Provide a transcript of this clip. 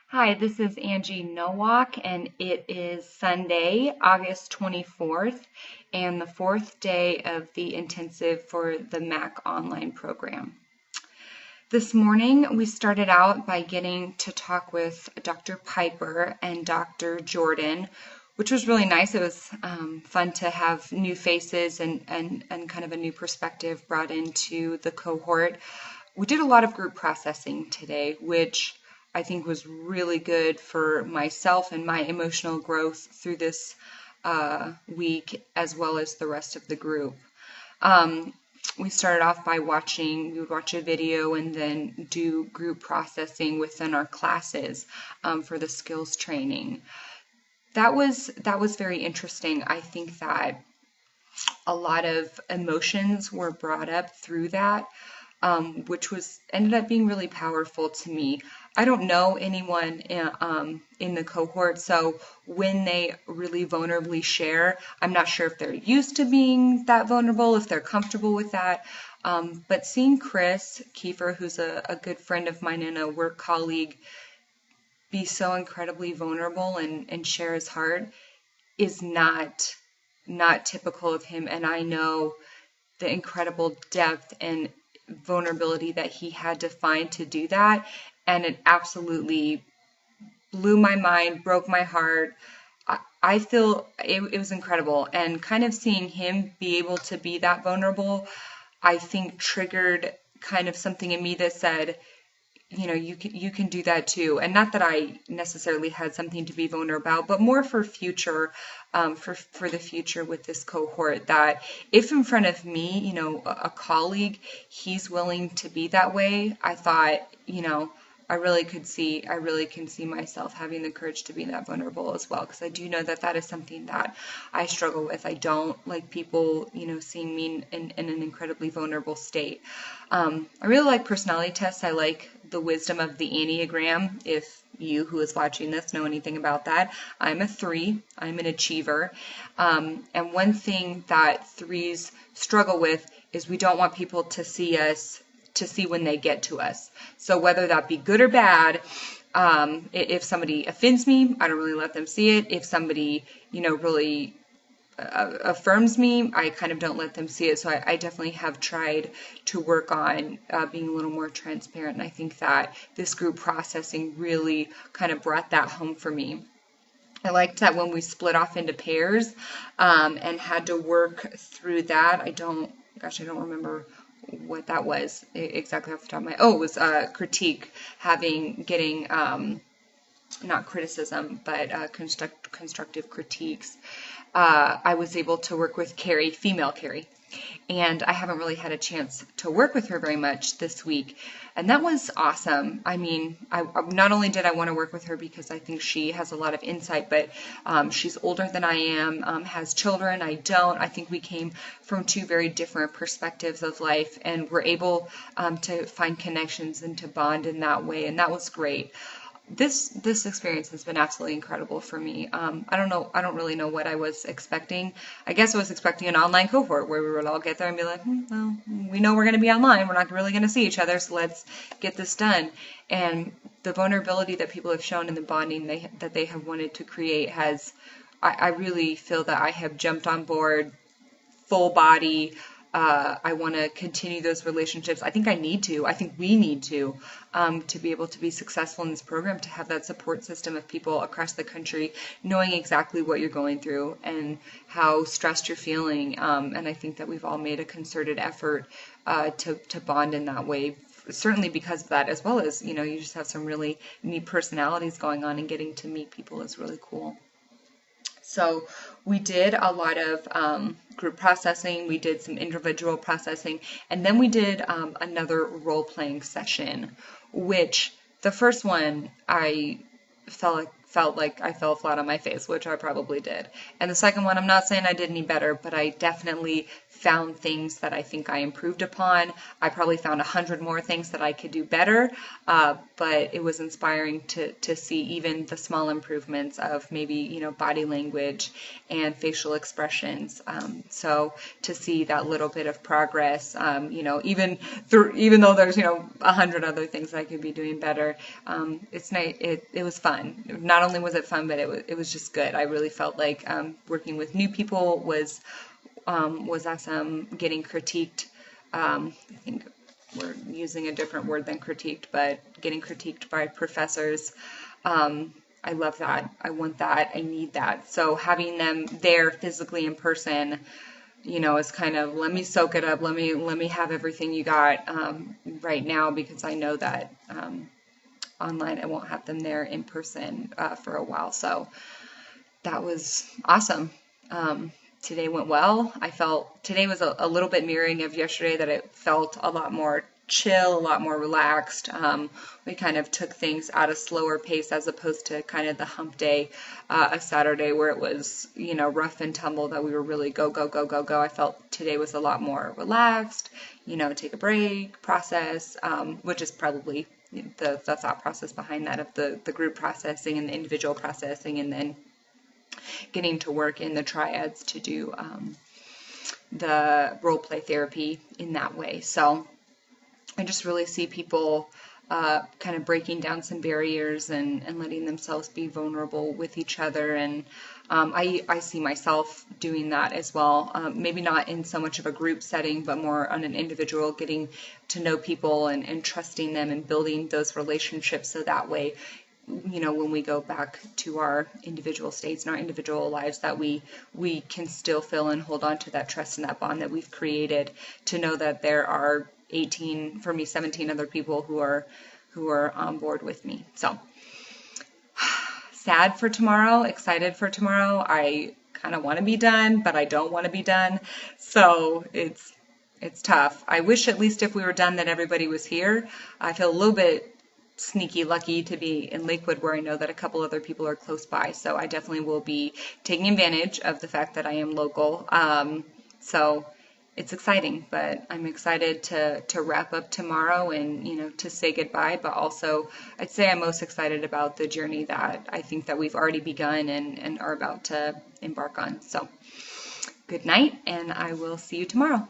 Hi, this is Angie Nowak, and it is Sunday, August 24th, and the fourth day of the intensive for the MAC online program. This morning, we started out by getting to talk with Dr. Piper and Dr. Jordan, which was really nice. It was fun to have new faces and kind of a new perspective brought into the cohort. We did a lot of group processing today, which I think was really good for myself and my emotional growth through this week, as well as the rest of the group. We started off by we would watch a video and then do group processing within our classes for the skills training. That was very interesting. I think that a lot of emotions were brought up through that, which ended up being really powerful to me. I don't know anyone in the cohort, so when they really vulnerably share, I'm not sure if they're used to being that vulnerable, if they're comfortable with that. But seeing Chris Kiefer, who's a good friend of mine and a work colleague, be so incredibly vulnerable and share his heart is not typical of him. And I know the incredible depth and vulnerability that he had to find to do that. And it absolutely blew my mind, broke my heart. I feel it was incredible. And kind of seeing him be able to be that vulnerable, I think triggered kind of something in me that said, you can do that too. And not that I necessarily had something to be vulnerable about, but more for future, for the future with this cohort, that if in front of me, a colleague, he's willing to be that way, I thought, I really can see myself having the courage to be that vulnerable as well, because I do know that is something that I struggle with. I don't like people, seeing me in an incredibly vulnerable state. I really like personality tests. I like the wisdom of the Enneagram. If you who is watching this know anything about that, I'm a 3. I'm an achiever. And one thing that 3s struggle with is we don't want people to see when they get to us. So whether that be good or bad, if somebody offends me, I don't really let them see it. If somebody, really affirms me, I kind of don't let them see it. So I definitely have tried to work on being a little more transparent. And I think that this group processing really kind of brought that home for me. I liked that when we split off into pairs and had to work through that. I don't remember what that was exactly off the top of my. Oh, it was critique, getting not criticism, but constructive critiques. I was able to work with Carrie, female Carrie, and I haven't really had a chance to work with her very much this week, and that was awesome. I mean, I not only did I want to work with her because I think she has a lot of insight, but she's older than I am, has children, I don't. I think we came from two very different perspectives of life, and we're able to find connections and to bond in that way, and that was great. This experience has been absolutely incredible for me. I don't really know what I was expecting. I guess I was expecting an online cohort where we would all get there and be like, well, we know we're going to be online. We're not really going to see each other, so let's get this done. And the vulnerability that people have shown and the bonding that they have wanted to create I really feel that I have jumped on board full body. I want to continue those relationships. I think I need to. I think we need to be able to be successful in this program, to have that support system of people across the country knowing exactly what you're going through and how stressed you're feeling. And I think that we've all made a concerted effort to bond in that way. Certainly because of that, as well as, you just have some really neat personalities going on, and getting to meet people is really cool. So we did a lot of group processing, we did some individual processing, and then we did another role-playing session, which the first one I felt felt like I fell flat on my face, which I probably did. And the second one, I'm not saying I did any better, but I definitely found things that I think I improved upon. I probably found 100 more things that I could do better, but it was inspiring to see even the small improvements of maybe, body language and facial expressions. So to see that little bit of progress, even though there's, 100 other things I could be doing better, it's nice. It was fun. Not only was it fun, but it was just good. I really felt like working with new people was awesome. Getting critiqued, I think we're using a different word than critiqued, but getting critiqued by professors. I love that. I want that. I need that. So having them there physically in person, is kind of, let me soak it up. Let me have everything you got right now, because I know that online I won't have them there in person for a while. So that was awesome. Today went well. I felt today was a little bit mirroring of yesterday, that it felt a lot more chill, a lot more relaxed. We kind of took things at a slower pace as opposed to kind of the hump day of Saturday, where it was, rough and tumble, that we were really go, go, go, go, go. I felt today was a lot more relaxed, take a break, process, which is probably the thought process behind that, of the group processing and the individual processing, and then getting to work in the triads to do the role play therapy in that way. So I just really see people kind of breaking down some barriers and letting themselves be vulnerable with each other. And I see myself doing that as well. Maybe not in so much of a group setting, but more on an individual, getting to know people and trusting them and building those relationships, so that way, when we go back to our individual states and our individual lives, that we can still feel and hold on to that trust and that bond that we've created, to know that there are 18, for me, 17 other people who are on board with me. So sad for tomorrow, excited for tomorrow. I kind of want to be done, but I don't want to be done. So it's tough. I wish at least if we were done that everybody was here. I feel a little bit sneaky lucky to be in Lakewood, where I know that a couple other people are close by. So I definitely will be taking advantage of the fact that I am local. So it's exciting, but I'm excited to wrap up tomorrow and, to say goodbye. But also, I'd say I'm most excited about the journey that I think that we've already begun and are about to embark on. So good night, and I will see you tomorrow.